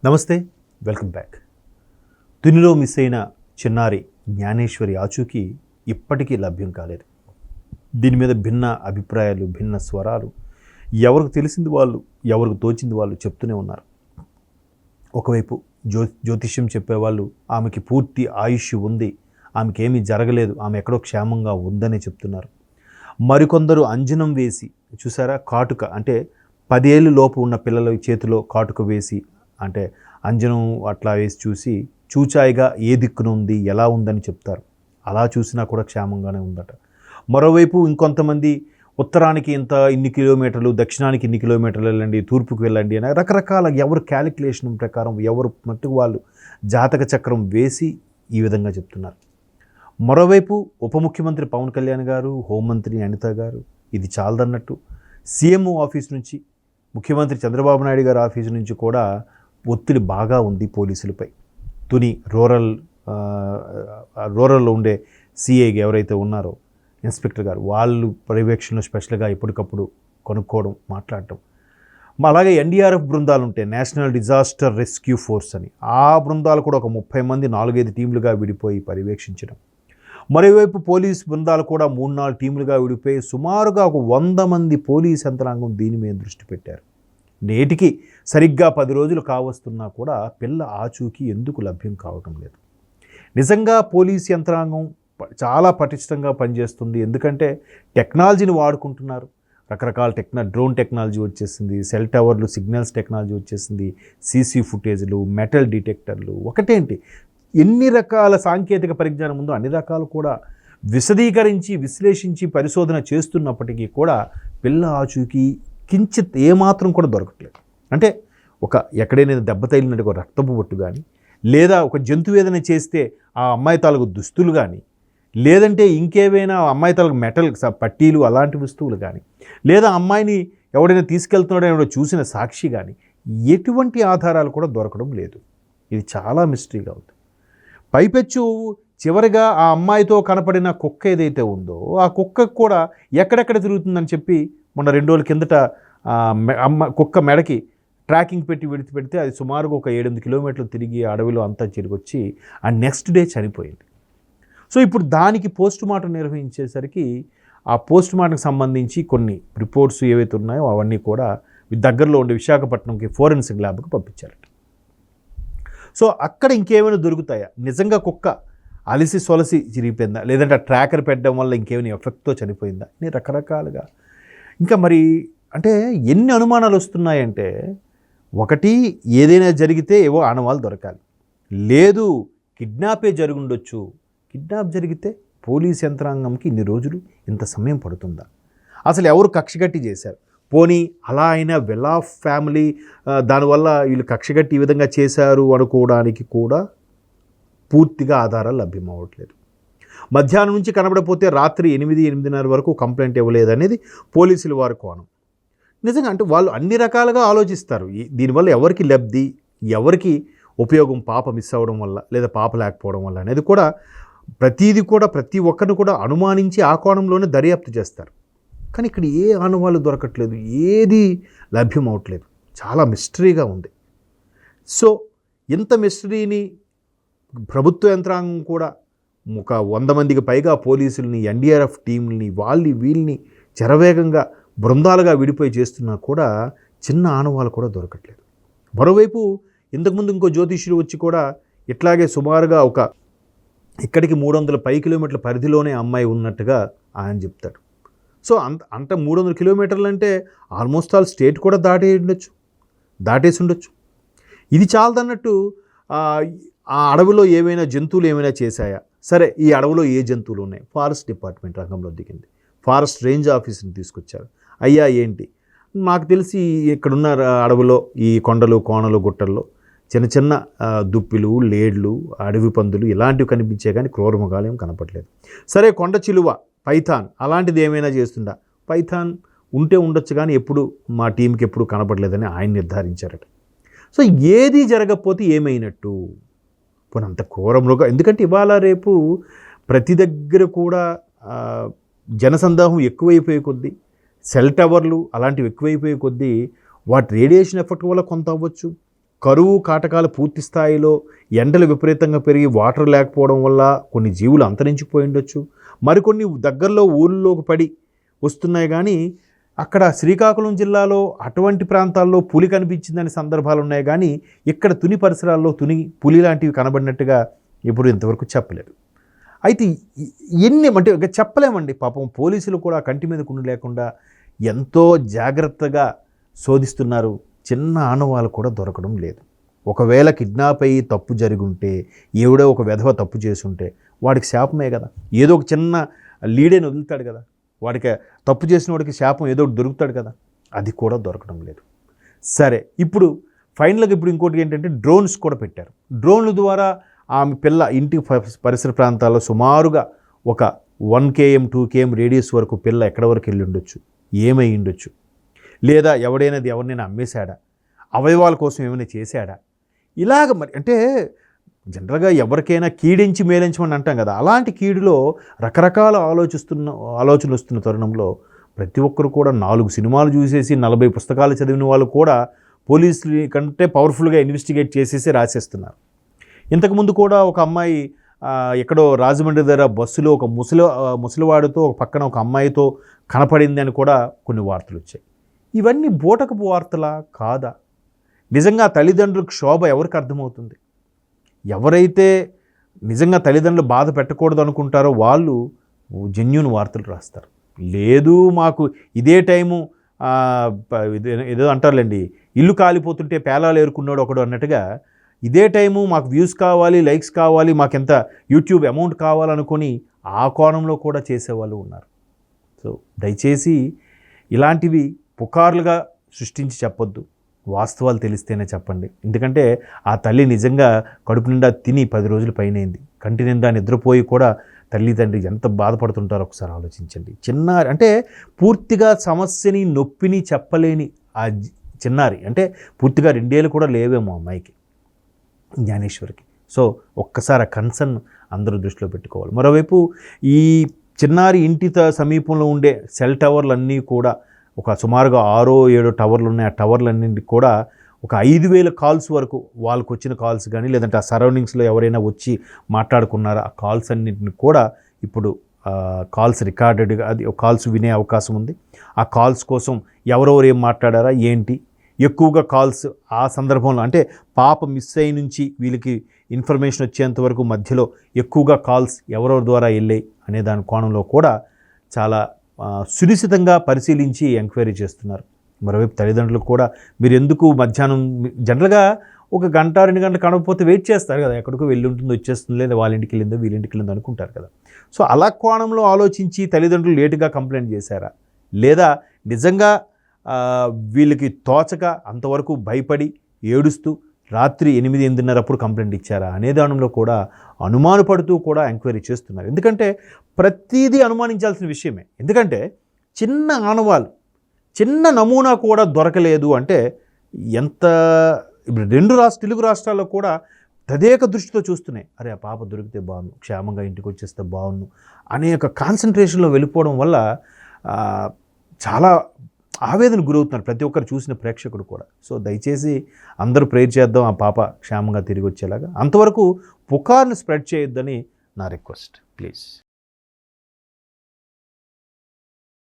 నమస్తే, welcome back. తునిలో miss అయిన చిన్నారి జ్ఞానేశ్వరి ఆచూకీ ఇప్పటికీ లభ్యం కాలేదు. దీని మీద భిన్న అభిప్రాయాలు, భిన్న స్వరాలు, ఎవరికి తెలిసింది వాళ్ళు, ఎవరికి తోచింది వాళ్ళు చెప్తూనే ఉన్నారు. ఒకవైపు జ్యోతిష్యం చెప్పేవాళ్ళు ఆమెకి పూర్తి ఆయుష్ ఉంది, ఆమెకి ఏమీ జరగలేదు, ఆమె ఎక్కడో క్షేమంగా ఉందని చెప్తున్నారు. మరికొందరు అంజనం వేసి, చూసారా, కాటుక అంటే 10 ఏళ్ళు లోపు ఉన్న పిల్లల చేతిలో కాటుక వేసి, అంటే అంజనం అట్లా వేసి చూసి చూచాయిగా ఏ దిక్కున ఉంది, ఎలా ఉందని చెప్తారు. అలా చూసినా కూడా క్షేమంగానే ఉందట. మరోవైపు ఇంకొంతమంది ఉత్తరానికి ఇన్ని కిలోమీటర్లు, దక్షిణానికి ఇన్ని కిలోమీటర్లు వెళ్ళండి, తూర్పుకు వెళ్ళండి అని రకరకాల ఎవరు క్యాలిక్యులేషన్ ప్రకారం ఎవరు మట్టుకు వాళ్ళు జాతక చక్రం వేసి ఈ విధంగా చెప్తున్నారు. మరోవైపు ఉప ముఖ్యమంత్రి పవన్ కళ్యాణ్ గారు, హోంమంత్రి అనిత గారు ఇది చాలదన్నట్టు సీఎంఓ ఆఫీస్ నుంచి, ముఖ్యమంత్రి చంద్రబాబు నాయుడు గారి ఆఫీసు నుంచి కూడా ఒత్తిడి బాగా ఉంది పోలీసులపై. తుని రూరల్లో ఉండే సిఐ ఎవరైతే ఉన్నారో ఇన్స్పెక్టర్ గారు, వాళ్ళు పర్యవేక్షణలో స్పెషల్గా ఎప్పటికప్పుడు కొనుక్కోవడం, మాట్లాడటం. అలాగే ఎన్డీఆర్ఎఫ్ బృందాలు ఉంటాయి, నేషనల్ డిజాస్టర్ రెస్క్యూ ఫోర్స్ అని, ఆ బృందాలు కూడా ఒక 30 మంది 4-5 టీంలుగా విడిపోయి పర్యవేక్షించడం. మరోవైపు పోలీస్ బృందాలు కూడా 3-4 టీంలుగా విడిపోయి సుమారుగా ఒక 100 మంది పోలీస్ యంత్రాంగం దీని మీద దృష్టి పెట్టారు. నేటికి సరిగ్గా 10 రోజులు కావస్తున్నా కూడా పిల్ల ఆచూకీ ఎందుకు లభ్యం కావటం లేదు. నిజంగా పోలీస్ యంత్రాంగం చాలా పటిష్టంగా పనిచేస్తుంది, ఎందుకంటే టెక్నాలజీని వాడుకుంటున్నారు. రకరకాల డ్రోన్ టెక్నాలజీ వచ్చేసింది, సెల్ టవర్లు, సిగ్నల్స్ టెక్నాలజీ వచ్చేసింది, సీసీ ఫుటేజ్లు, మెటల్ డిటెక్టర్లు, ఒకటేంటి ఎన్ని రకాల సాంకేతిక పరిజ్ఞానం ఉందో అన్ని రకాలు కూడా విశదీకరించి, విశ్లేషించి పరిశోధన చేస్తున్నప్పటికీ కూడా పిల్ల ఆచూకీ కించిత్ ఏమాత్రం కూడా దొరకట్లేదు. అంటే ఎక్కడైనా దెబ్బ తగిలినట్టు ఒక రక్తపు బొట్టు కానీ, లేదా ఒక జంతువు ఏదైనా చేస్తే ఆ అమ్మాయి తాలూకు దుస్తులు కానీ, లేదంటే ఇంకేవైనా అమ్మాయి తాలూకు మెటల్ పట్టీలు అలాంటి వస్తువులు కానీ, లేదా అమ్మాయిని ఎవడైనా తీసుకెళ్తున్నాడో చూసిన సాక్షి కానీ, ఎటువంటి ఆధారాలు కూడా దొరకడం లేదు. ఇది చాలా మిస్టరీగా ఉంది. పైపెచ్చు చివరిగా ఆ అమ్మాయితో కనపడిన కుక్క ఏదైతే ఉందో ఆ కుక్కకు కూడా ఎక్కడెక్కడ తిరుగుతుందని చెప్పి మొన్న 2 రోజుల కిందట కుక్క మెడకి ట్రాకింగ్ పెట్టి విడిచిపెడితే అది సుమారుగా ఒక 7-8 కిలోమీటర్లు తిరిగి అడవిలో అంతా తిరిగొచ్చి ఆ నెక్స్ట్ డే చనిపోయింది. సో ఇప్పుడు దానికి పోస్ట్ మార్టం నిర్వహించేసరికి ఆ పోస్ట్ మార్టంకి సంబంధించి కొన్ని రిపోర్ట్స్ ఏవైతే ఉన్నాయో అవన్నీ కూడా దగ్గరలో ఉండే విశాఖపట్నంకి ఫోరెన్సిక్ ల్యాబ్కి పంపించారట. సో అక్కడ ఇంకేమైనా దొరుకుతాయా, నిజంగా కుక్క అలిసి సొలసి చిరిగిపోయిందా, లేదంటే ఆ ట్రాకర్ పెట్టడం వల్ల ఇంకేమైనా ఎఫెక్ట్తో చనిపోయిందా అని రకరకాలుగా. ఇంకా మరి అంటే ఎన్ని అనుమానాలు వస్తున్నాయంటే, ఒకటి ఏదైనా జరిగితే ఏవో ఆనవాళ్ళు దొరకాలి, లేదు కిడ్నాపే జరుగుండొచ్చు. కిడ్నాప్ జరిగితే పోలీస్ యంత్రాంగంకి ఇన్ని రోజులు ఇంత సమయం పడుతుందా? అసలు ఎవరు కక్షగట్టి చేశారు? పోనీ అలా అయినా వెల్ ఆఫ్ ఫ్యామిలీ, దానివల్ల వీళ్ళు కక్షగట్టి ఈ విధంగా చేశారు అనుకోవడానికి కూడా పూర్తిగా ఆధారాలు లభ్యం అవ్వట్లేదు. మధ్యాహ్నం నుంచి కనబడపోతే రాత్రి 8-8:30 వరకు కంప్లైంట్ ఇవ్వలేదనేది పోలీసుల వారి కోణం. నిజంగా అంటే వాళ్ళు అన్ని రకాలుగా ఆలోచిస్తారు. దీనివల్ల ఎవరికి లబ్ధి, ఎవరికి ఉపయోగం, పాప మిస్ అవ్వడం వల్ల లేదా పాప లేకపోవడం వల్ల అనేది కూడా ప్రతి ఒక్కరిని కూడా అనుమానించి ఆ కోణంలోనే దర్యాప్తు చేస్తారు. కానీ ఇక్కడ ఏ ఆనవాళ్ళు దొరకట్లేదు, ఏది లభ్యం అవట్లేదు, చాలా మిస్టరీగా ఉంది. సో ఇంత మిస్టరీని ప్రభుత్వ యంత్రాంగం కూడా ఒక 100 మందికి పైగా పోలీసుల్ని, ఎన్డీఆర్ఎఫ్ టీంని, వీళ్ళని శరవేగంగా బృందాలుగా విడిపోయి చేస్తున్నా కూడా చిన్న ఆనవాళ్ళు కూడా దొరకట్లేదు. మరోవైపు ఇంతకుముందు ఇంకో జ్యోతిష్యుడు వచ్చి కూడా ఇట్లాగే సుమారుగా ఇక్కడికి 300 కిలోమీటర్ల పరిధిలోనే అమ్మాయి ఉన్నట్టుగా ఆయన చెప్తాడు. సో అంత 300 కిలోమీటర్లు అంటే ఆల్మోస్ట్ ఆల్ స్టేట్ కూడా దాటేసి ఉండొచ్చు. ఇది చాలదన్నట్టు ఆ అడవిలో ఏమైనా జంతువులు ఏమైనా చేశాయా? సరే, ఈ అడవిలో ఏ జంతువులు ఉన్నాయి? ఫారెస్ట్ డిపార్ట్మెంట్ రంగంలో దిగింది, ఫారెస్ట్ రేంజ్ ఆఫీస్ని తీసుకొచ్చారు. అయ్యా ఏంటి, నాకు తెలిసి ఇక్కడున్న అడవిలో ఈ కొండలు, కోనలు, గుట్టల్లో చిన్న దుప్పిలు, లేడ్లు, అడవి పందులు ఇలాంటివి కనిపించే కానీ క్రూరమృగాలు ఏం కనపడలేదు. సరే, కొండ చిలువ, పైథాన్ అలాంటిది ఏమైనా చేస్తుందా? పైథాన్ ఉంటే ఉండొచ్చు కానీ ఎప్పుడు మా టీంకి ఎప్పుడు కనపడలేదని ఆయన నిర్ధారించారట. సో ఏది జరగకపోతే ఏమైనట్టు? పోనంత క్రూరమృగం, ఎందుకంటే ఇవాళ రేపు ప్రతి దగ్గర కూడా జనసందాహం ఎక్కువైపోయే కొద్దీ, సెల్ టవర్లు అలాంటివి ఎక్కువైపోయే కొద్దీ వాటి రేడియేషన్ ఎఫెక్ట్ వల్ల కొంత అవ్వచ్చు, కరువు కాటకాలు పూర్తి స్థాయిలో, ఎండలు విపరీతంగా పెరిగి వాటర్ లేకపోవడం వల్ల కొన్ని జీవులు అంతరించిపోయి ఉండొచ్చు. మరికొన్ని దగ్గరలో ఊళ్ళలోకి పడి వస్తున్నాయి. కానీ అక్కడ శ్రీకాకుళం జిల్లాలో అటువంటి ప్రాంతాల్లో పులి కనిపించిందనే సందర్భాలు ఉన్నాయి. కానీ ఇక్కడ తుని పరిసరాల్లో పులి లాంటివి కనబడినట్టుగా ఇప్పుడు ఇంతవరకు చెప్పలేదు. అయితే ఎన్ని అంటే ఇక చెప్పలేమండి. పాపం పోలీసులు కూడా కంటి మీద కున్ను లేకుండా ఎంతో జాగ్రత్తగా శోధిస్తున్నారు. చిన్న ఆనవాళ్ళు కూడా దొరకడం లేదు. ఒకవేళ కిడ్నాప్ అయ్యి తప్పు జరిగి ఉంటే, ఎవడో ఒక వెధవ తప్పు చేసి ఉంటే వాడికి శాపమే కదా. ఏదో ఒక చిన్న లీడేని వదులుతాడు కదా. వాడికి తప్పు చేసిన వాడికి శాపం ఏదో ఒకటి దొరుకుతాడు కదా. అది కూడా దొరకడం లేదు. సరే, ఇప్పుడు ఫైనల్గా ఇంకోటి ఏంటంటే డ్రోన్స్ కూడా పెట్టారు. డ్రోన్ల ద్వారా ఆమె పిల్ల ఇంటి పరిసర ప్రాంతాల్లో సుమారుగా ఒక 1 km 2 km రేడియస్ వరకు పిల్ల ఎక్కడి వరకు వెళ్ళి ఉండొచ్చు, ఏమై ఉండొచ్చు, లేదా ఎవరినైనా అమ్మేశాడా, అవయవాల కోసం ఏమైనా చేశాడా, ఇలాగ మరి అంటే జనరల్గా ఎవరికైనా కీడించి మేలించమని అంటాం కదా. అలాంటి కీడులో రకరకాల ఆలోచనలు వస్తున్న తరుణంలో ప్రతి ఒక్కరు కూడా 4 సినిమాలు చూసేసి 40 పుస్తకాలు చదివిన వాళ్ళు కూడా పోలీసుల కంటే పవర్ఫుల్గా ఇన్వెస్టిగేట్ చేసేసి రాసేస్తున్నారు. ఇంతకుముందు కూడా ఒక అమ్మాయి ఎక్కడో రాజమండ్రి దగ్గర బస్సులో ఒక ముసలివాడితో ఒక పక్కన ఒక అమ్మాయితో కనపడింది అని కూడా కొన్ని వార్తలు వచ్చాయి. ఇవన్నీ బూటకపు వార్తలా కాదా? నిజంగా తల్లిదండ్రులకు క్షోభ ఎవరికి అర్థమవుతుంది? ఎవరైతే నిజంగా తల్లిదండ్రులు బాధ పెట్టకూడదు అనుకుంటారో వాళ్ళు జెన్యూన్ వార్తలు రాస్తారు. లేదు మాకు ఇదే టైము ఏదో అంటారులేండి, ఇల్లు కాలిపోతుంటే పేలాలు ఏరుకున్నాడు ఒకడు అన్నట్టుగా, ఇదే టైము మాకు వ్యూస్ కావాలి, లైక్స్ కావాలి, మాకెంత యూట్యూబ్ అమౌంట్ కావాలనుకొని ఆ కోణంలో కూడా చేసేవాళ్ళు ఉన్నారు. సో దయచేసి ఇలాంటివి పుకార్లుగా సృష్టించి చెప్పొద్దు. వాస్తవాలు తెలిస్తేనే చెప్పండి. ఎందుకంటే ఆ తల్లి నిజంగా కడుపు నిండా తిని 10 రోజులు పైనైంది. కంటి నిండా నిద్రపోయి కూడా తల్లిదండ్రి ఎంత బాధపడుతుంటారో ఒకసారి ఆలోచించండి. చిన్నారి అంటే పూర్తిగా సమస్యని నొప్పిని చెప్పలేని ఆ చిన్నారి అంటే పూర్తిగా 2 ఏళ్ళు కూడా లేవేమో అమ్మాయికి, జ్ఞానేశ్వరికి. సో ఒక్కసారి ఆ కన్సర్న్ అందరూ దృష్టిలో పెట్టుకోవాలి. మరోవైపు ఈ చిన్నారి ఇంటి సమీపంలో ఉండే సెల్ టవర్లన్నీ కూడా ఒక సుమారుగా 6-7 టవర్లు ఉన్నాయి. ఆ టవర్లన్నింటికి కూడా ఒక 5,000 కాల్స్ వరకు వాళ్ళకు వచ్చిన కాల్స్ కానీ, లేదంటే ఆ సరౌండింగ్స్లో ఎవరైనా వచ్చి మాట్లాడుకున్నారా ఆ కాల్స్ అన్నింటిని కూడా ఇప్పుడు కాల్స్ రికార్డెడ్గా అది కాల్స్ వినే అవకాశం ఉంది. ఆ కాల్స్ కోసం ఎవరెవరు ఏం మాట్లాడారా ఏంటి, ఎక్కువగా కాల్స్ ఆ సందర్భంలో అంటే పాప మిస్ అయి నుంచి వీళ్ళకి ఇన్ఫర్మేషన్ వచ్చేంత వరకు మధ్యలో ఎక్కువగా కాల్స్ ఎవరెవరి ద్వారా వెళ్ళాయి అనే దాని కోణంలో కూడా చాలా సునిశ్చితంగా పరిశీలించి ఎంక్వైరీ చేస్తున్నారు. మరోవైపు తల్లిదండ్రులకు కూడా మీరు ఎందుకు మధ్యాహ్నం జనరల్గా 1 గంట 2 గంటలు కనకపోతే వెయిట్ చేస్తారు కదా, ఎక్కడికో వెళ్ళి ఉంటుంది వచ్చేస్తుంది, లేదా వాళ్ళ ఇంటికి వెళ్ళిందో వీళ్ళింటికి వెళ్ళిందో అనుకుంటారు కదా. సో అలా కోణంలో ఆలోచించి తల్లిదండ్రులు లేటుగా కంప్లైంట్ చేశారా, లేదా నిజంగా వీళ్ళకి తోచక అంతవరకు భయపడి ఏడుస్తూ రాత్రి 8-8:30 కంప్లైంట్ ఇచ్చారా అనే దానిలో కూడా అనుమానపడుతూ కూడా ఎంక్వైరీ చేస్తున్నారు. ఎందుకంటే ప్రతిదీ అనుమానించాల్సిన విషయమే. ఎందుకంటే చిన్న ఆనవాళ్ళు, చిన్న నమూనా కూడా దొరకలేదు అంటే ఎంత ఇప్పుడు తెలుగు రాష్ట్రాల్లో కూడా తదేక దృష్టితో చూస్తున్నాయి. అరే ఆ పాప దొరికితే బాగుండు, క్షేమంగా ఇంటికి వచ్చేస్తే బాగుండు అనే ఒక కాన్సన్ట్రేషన్లో వెళ్ళిపోవడం వల్ల చాలా ఆవేదన గురవుతున్నారు ప్రతి ఒక్కరు చూసిన ప్రేక్షకుడు కూడా. సో దయచేసి అందరూ ప్రేర్ చేద్దాం ఆ పాప క్షేమంగా తిరిగి వచ్చేలాగా. అంతవరకు పుకార్ని స్ప్రెడ్ చేయొద్దని నా రిక్వెస్ట్ ప్లీజ్.